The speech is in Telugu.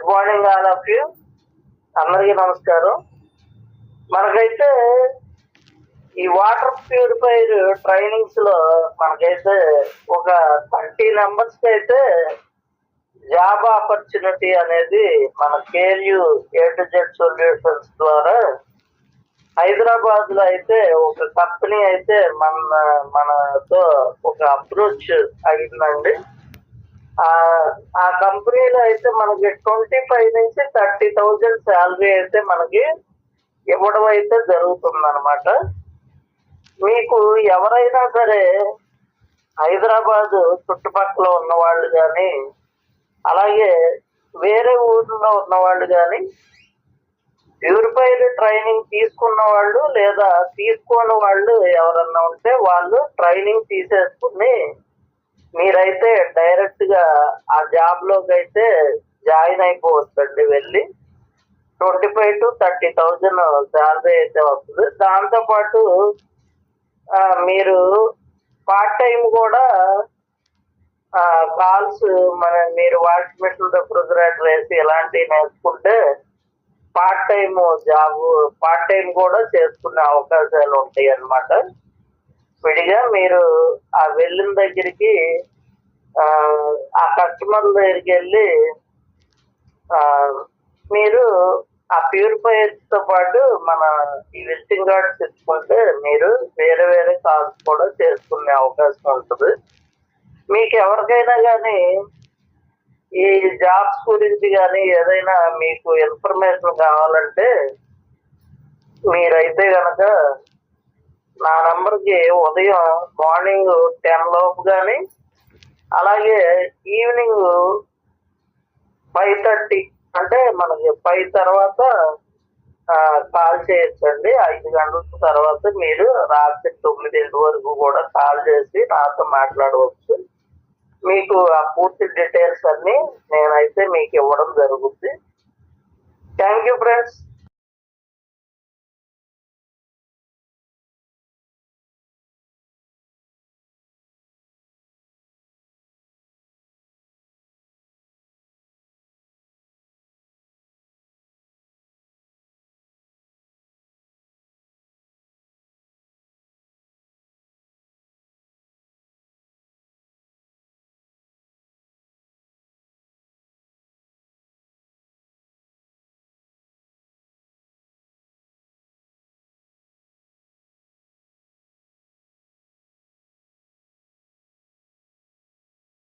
Good morning all of you. అందరికీ నమస్కారం. మనకైతే ఈ వాటర్ ప్యూరిఫైర్ ట్రైనింగ్స్ లో మనకైతే ఒక 30 మెంబర్స్ కి అయితే జాబ్ ఆపర్చునిటీ అనేది మన కేర్యూ A-to-Z సొల్యూషన్స్ ద్వారా హైదరాబాద్ లో అయితే ఒక కంపెనీ అయితే మనతో ఒక అప్రోచ్ అయిందండి. ఆ కంపెనీలో అయితే మనకి 25 నుంచి 30,000 శాలరీ అయితే మనకి ఇవ్వడం అయితే జరుగుతుందన్నమాట. మీకు ఎవరైనా సరే హైదరాబాద్ చుట్టుపక్కల ఉన్నవాళ్ళు కానీ అలాగే వేరే ఊర్లో ఉన్నవాళ్ళు కానీ ప్యూరిఫైర్ ట్రైనింగ్ తీసుకున్న వాళ్ళు లేదా తీసుకోని వాళ్ళు ఎవరన్నా ఉంటే వాళ్ళు ట్రైనింగ్ తీసేసుకుని మీరైతే డైరెక్ట్ గా ఆ జాబ్ లోకి అయితే జాయిన్ అయిపోవచ్చండి. వెళ్ళి 25 to 30,000 శాలరీ అయితే వస్తుంది. దాంతో పాటు మీరు పార్ట్ టైం కూడా కాల్స్ మీరు వాషింగ్ మెషిన్ రిఫ్రిజిరేటర్ వేసి ఇలాంటివి నేర్చుకుంటే పార్ట్ టైం కూడా చేసుకునే అవకాశాలు ఉంటాయి అన్నమాట. విడిగా మీరు ఆ వెళ్ళిన దగ్గరికి ఆ కస్టమర్ దగ్గరికి వెళ్ళి మీరు ఆ ప్యూరిఫైయర్స్ తో పాటు మన ఈ విజిటింగ్ కార్డ్స్ ఇచ్చుకుంటే మీరు వేరే వేరే కాల్స్ కూడా చేసుకునే అవకాశం ఉంటుంది. మీకు ఎవరికైనా కానీ ఈ జాబ్స్ గురించి కానీ ఏదైనా మీకు ఇన్ఫర్మేషన్ కావాలంటే మీరైతే కనుక నా నంబర్కి ఉదయం మార్నింగ్ 10 లోపు కానీ అలాగే ఈవినింగ్ 5:30 అంటే మనకి 5 తర్వాత కాల్ చేయొచ్చండి. 5 గంటల తర్వాత మీరు రాత్రి 9 వరకు కూడా కాల్ చేసి నాతో మాట్లాడవచ్చు. మీకు ఆ పూర్తి డీటెయిల్స్ అన్ని నేనైతే మీకు ఇవ్వడం జరుగుతుంది. Thank you friends.